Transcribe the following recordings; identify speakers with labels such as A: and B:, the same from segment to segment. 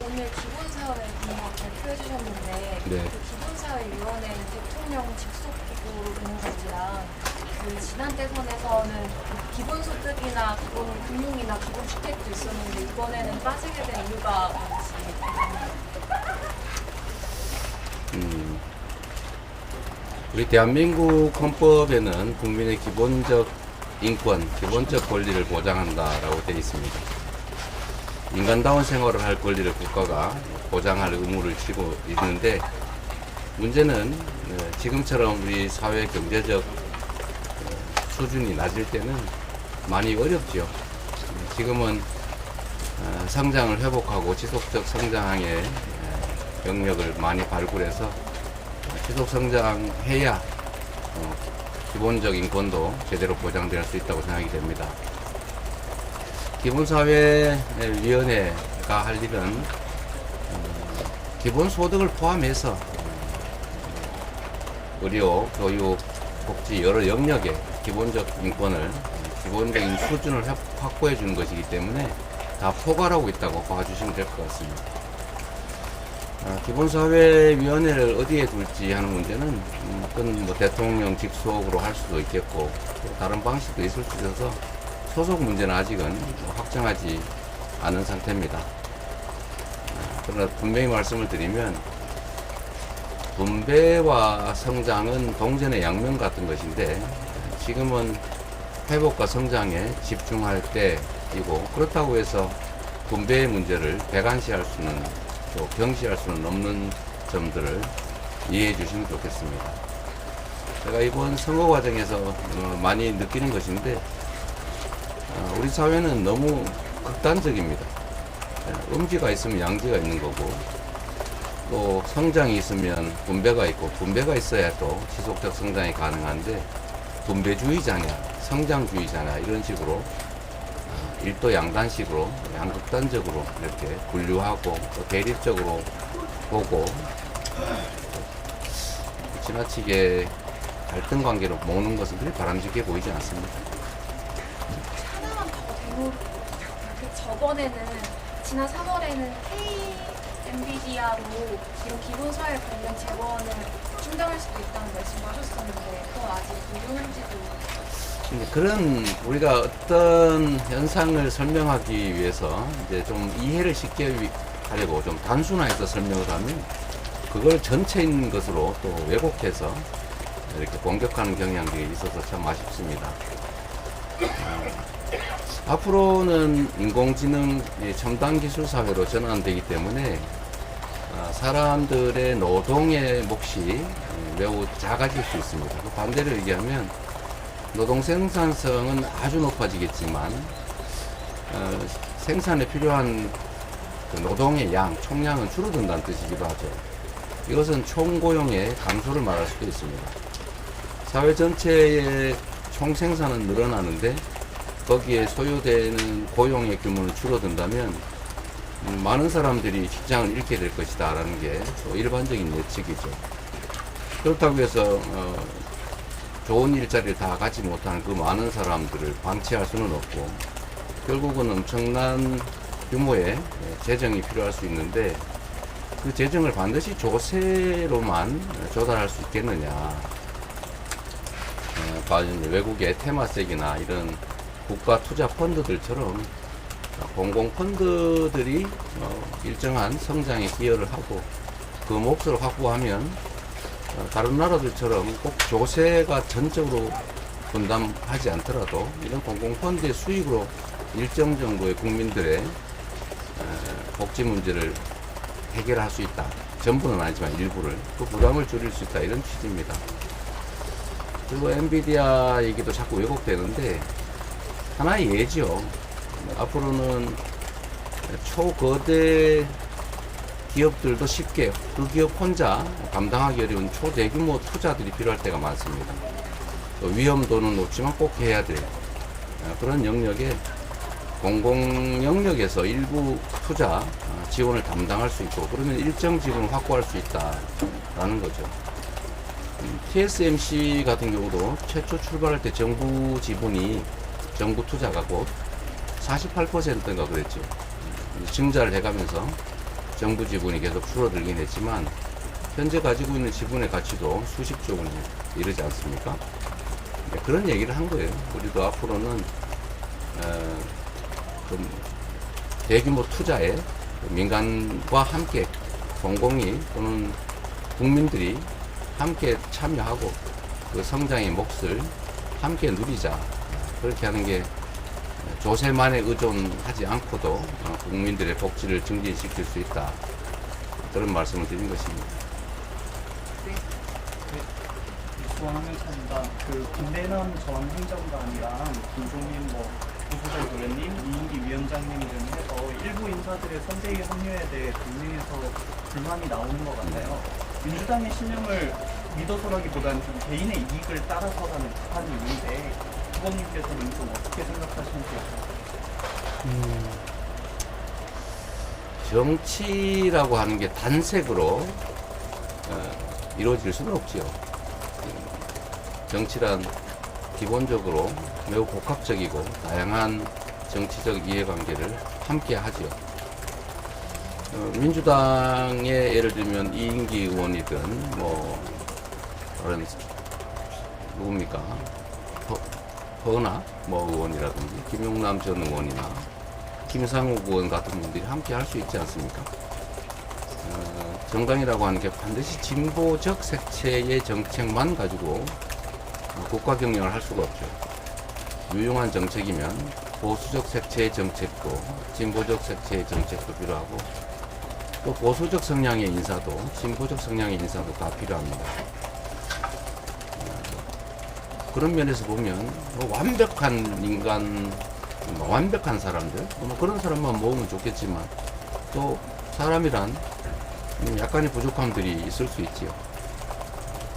A: 오늘 기본사회 공약 발표해 주셨는데
B: 네.
A: 그 기본사회위원회는 대통령 직속 기구로 있는 건지랑 그 지난 대선에서는 그 기본소득이나 기본 금융이나 기본 주택도 있었는데 이번에는 빠지게 된 이유가 뭔지
B: 우리 대한민국 헌법에는 국민의 기본적 인권, 기본적 권리를 보장한다라고 되어 있습니다. 인간다운 생활을 할 권리를 국가가 보장할 의무를 지고 있는데, 문제는 지금처럼 우리 사회 경제적 수준이 낮을 때는 많이 어렵죠. 지금은 성장을 회복하고 지속적 성장의 영역을 많이 발굴해서 지속 성장해야 기본적 인권도 제대로 보장될 수 있다고 생각이 됩니다. 기본사회위원회가 할 일은 기본소득을 포함해서 의료, 교육, 복지 여러 영역의 기본적 인권을 기본적인 수준을 확보해 주는 것이기 때문에 다 포괄하고 있다고 봐주시면 될 것 같습니다. 기본사회위원회를 어디에 둘지 하는 문제는 그건 뭐 대통령 직속으로 할 수도 있겠고 또 다른 방식도 있을 수 있어서 소속 문제는 아직은 확정하지 않은 상태입니다. 그러나 분명히 말씀을 드리면 분배와 성장은 동전의 양면 같은 것인데 지금은 회복과 성장에 집중할 때이고, 그렇다고 해서 분배의 문제를 배관시할 수는 또 경시할 수는 없는 점들을 이해해 주시면 좋겠습니다. 제가 이번 선거 과정에서 많이 느끼는 것인데 우리 사회는 너무 극단적입니다. 음지가 있으면 양지가 있는 거고, 또 성장이 있으면 분배가 있고, 분배가 있어야 또 지속적 성장이 가능한데 분배주의자냐 성장주의자냐 이런 식으로 일도 양단식으로 양극단적으로 이렇게 분류하고 또 대립적으로 보고 지나치게 갈등 관계로 모으는 것은 그리 바람직해 보이지 않습니다.
A: 하나만 더 대놓고 저번에는 지난 3월에는 K-엔비디아로 이런 기본사회 관련 재원을 중단할 수도 있다는 말씀을 하셨었는데 그건 아직 유효한지도
B: 그런 우리가 어떤 현상을 설명하기 위해서 이제 좀 이해를 쉽게 하려고 좀 단순화해서 설명을 하면 그걸 전체 있는 것으로 또 왜곡해서 이렇게 공격하는 경향이 있어서 참 아쉽습니다. 앞으로는 인공지능 첨단 기술 사회로 전환되기 때문에 사람들의 노동의 몫이 매우 작아질 수 있습니다. 반대로 얘기하면 노동 생산성은 아주 높아지겠지만 생산에 필요한 그 노동의 양, 총량은 줄어든다는 뜻이기도 하죠. 이것은 총고용의 감소를 말할 수도 있습니다. 사회 전체의 총생산은 늘어나는데 거기에 소요되는 고용의 규모는 줄어든다면 많은 사람들이 직장을 잃게 될 것이다 라는 게 또 일반적인 예측이죠. 그렇다고 해서 좋은 일자리를 다 갖지 못하는 그 많은 사람들을 방치할 수는 없고 결국은 엄청난 규모의 재정이 필요할 수 있는데 그 재정을 반드시 조세로만 조달할 수 있겠느냐. 외국의 테마색이나 이런 국가 투자 펀드들처럼 공공펀드들이 일정한 성장에 기여를 하고 그 몫을 확보하면 다른 나라들처럼 꼭 조세가 전적으로 분담하지 않더라도 이런 공공펀드의 수익으로 일정 정도의 국민들의 복지 문제를 해결할 수 있다. 전부는 아니지만 일부를 그 부담을 줄일 수 있다. 이런 취지입니다. 그리고 엔비디아 얘기도 자꾸 왜곡되는데 하나의 예죠. 앞으로는 초거대 기업들도 쉽게 그 기업 혼자 감당하기 어려운 초대규모 투자들이 필요할 때가 많습니다. 위험도는 높지만 꼭 해야 될 그런 영역에 공공 영역에서 일부 투자 지원을 담당할 수 있고 그러면 일정 지분을 확보할 수 있다라는 거죠. TSMC 같은 경우도 최초 출발할 때 정부 지분이 정부 투자가 곧 48%인가 그랬죠. 증자를 해가면서 정부 지분이 계속 줄어들긴 했지만 현재 가지고 있는 지분의 가치도 수십조 원에 이르지 않습니까? 네, 그런 얘기를 한 거예요. 우리도 앞으로는 좀 대규모 투자에 민간과 함께 공공이 또는 국민들이 함께 참여하고 그 성장의 몫을 함께 누리자. 그렇게 하는 게 조세만에 의존하지 않고도 국민들의 복지를 증진시킬 수 있다. 그런 말씀을 드린 것입니다.
C: 소환하면 차입니다. 그 김대남 전 행정관이랑 김종민 부수장 의원님, 이인기 위원장님 등 해서 일부 인사들의 선대위 합류에 대해 국민에서 불만이 나오는 것 같아요. 민주당의 신념을 믿어서라기보다는 좀 개인의 이익을 따라서라는 비판이 있는데 후보님께서는 좀 어떻게 생각하시는지.
B: 정치라고 하는 게 단색으로 이루어질 수는 없지요. 정치란 기본적으로 매우 복합적이고 다양한 정치적 이해관계를 함께 하지요. 민주당의 예를 들면 이인기 의원이든 다른 누굽니까? 허은하 의원이라든지 김용남 전 의원이나 김상욱 의원 같은 분들이 함께 할 수 있지 않습니까? 정당이라고 하는 게 반드시 진보적 색채의 정책만 가지고 국가 경영을 할 수가 없죠. 유용한 정책이면 보수적 색채의 정책도 진보적 색채의 정책도 필요하고 또 보수적 성향의 인사도 진보적 성향의 인사도 다 필요합니다. 그런 면에서 보면 완벽한 인간, 완벽한 사람들 그런 사람만 모으면 좋겠지만 또 사람이란 약간의 부족함들이 있을 수 있지요.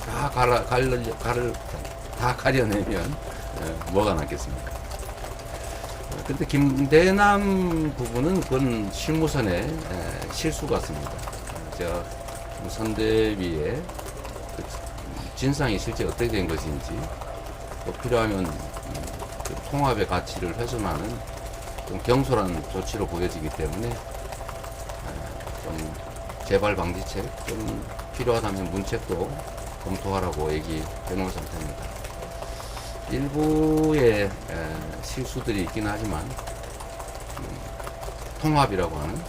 B: 다 가려내면 뭐가 남겠습니까? 근데 김대남 부분은 그건 실무선의 실수 같습니다. 제가 선대위에 그 진상이 실제 어떻게 된 것인지 또 필요하면 그 통합의 가치를 훼손하는 좀 경솔한 조치로 보여지기 때문에 좀 재발 방지책, 좀 필요하다면 문책도 검토하라고 얘기해 놓은 상태입니다. 일부의 실수들이 있긴 하지만 통합이라고 하는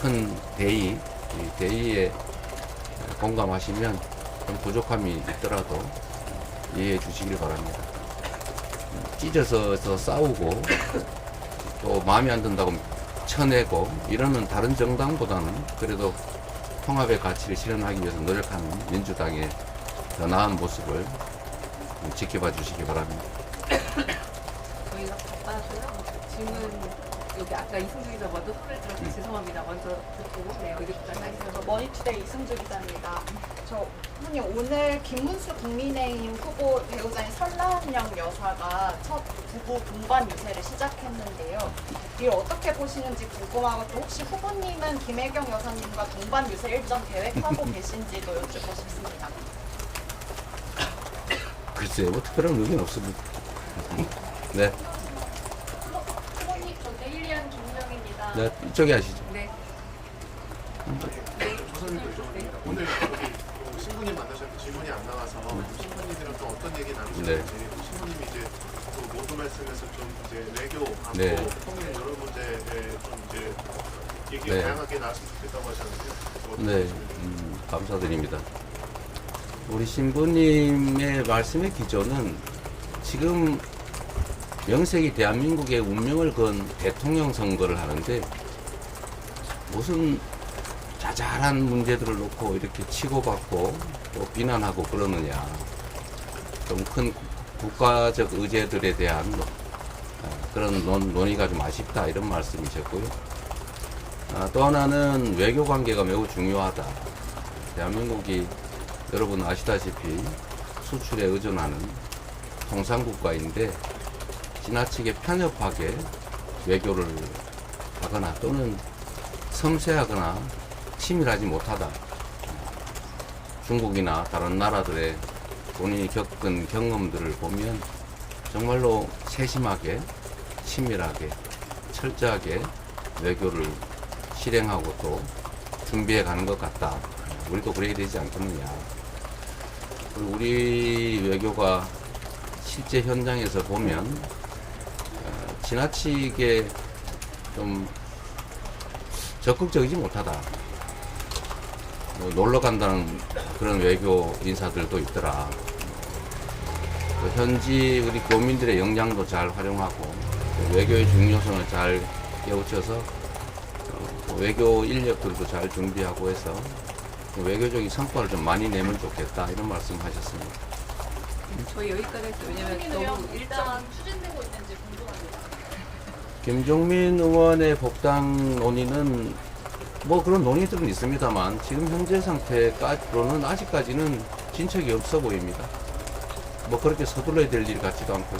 B: 큰 대의, 이 대의에 공감하시면 좀 부족함이 있더라도 이해해 주시길 바랍니다. 찢어서 싸우고 또 마음에 안 든다고 쳐내고 이러는 다른 정당보다는 그래도 통합의 가치를 실현하기 위해서 노력하는 민주당의 더 나은 모습을 지켜봐 주시기 바랍니다.
D: 저희가 바빠서요. 질문 여기 아까 이승주 기자 먼저 손을 들어서 죄송합니다. 먼저 듣고 여기부터 하겠습니다.
E: 머니투데이 이승주 기자입니다. 저 후보님 오늘 김문수 국민의힘 후보 배우자인 설라은영 여사가 첫 부부 동반 유세를 시작했는데요. 이를 어떻게 보시는지 궁금하고 또 혹시 후보님은 김혜경 여사님과 동반 유세 일정 계획하고 계신지도 여쭙고 싶습니다.
B: 글쎄요, 뭐 특별한 의견 없습니다. 네.
A: 후보님, 저 데일리안 김정입니다.
B: 네, 이쪽에 하시죠.
D: 네.
F: 오늘 여기 신부님 만나셨는데 질문이 안 나와서 신부님이랑 또 어떤 얘기 나누셨는지 신부님이 이제 또 모두 말씀에서 좀 이제 외교, 안보,
B: 네.
F: 통일 여러 문제에 좀 이제 얘기가
B: 네.
F: 다양하게 나왔으면 좋겠다고 하셨는데요.
B: 네, 감사드립니다. 우리 신부님의 말씀의 기조는 지금 명색이 대한민국의 운명을 건 대통령 선거를 하는데 무슨 자잘한 문제들을 놓고 이렇게 치고받고 또 비난하고 그러느냐. 좀 큰 국가적 의제들에 대한 그런 논의가 좀 아쉽다 이런 말씀이셨고요. 또 하나는 외교 관계가 매우 중요하다. 대한민국이 여러분 아시다시피 수출에 의존하는 통상국가인데 지나치게 편협하게 외교를 하거나 또는 섬세하거나 치밀하지 못하다. 중국이나 다른 나라들의 본인이 겪은 경험들을 보면 정말로 세심하게, 치밀하게, 철저하게 외교를 실행하고 또 준비해 가는 것 같다. 우리도 그래야 되지 않겠느냐. 그리고 우리 외교가 실제 현장에서 보면 지나치게 좀 적극적이지 못하다. 놀러 간다는 그런 외교 인사들도 있더라. 현지 우리 교민들의 역량도 잘 활용하고 외교의 중요성을 잘 깨우쳐서 외교 인력들도 잘 준비하고 해서 외교적인 성과를 좀 많이 내면 좋겠다 이런 말씀하셨습니다.
D: 저희 여기까지 했어요. 왜냐면 너무 일정
A: 추진되고 있는지 궁금합니다.
B: 김종민 의원의 복당 논의는 뭐 그런 논의들은 있습니다만 지금 현재 상태로는 아직까지는 진척이 없어 보입니다. 뭐 그렇게 서둘러야 될 일 같지도 않고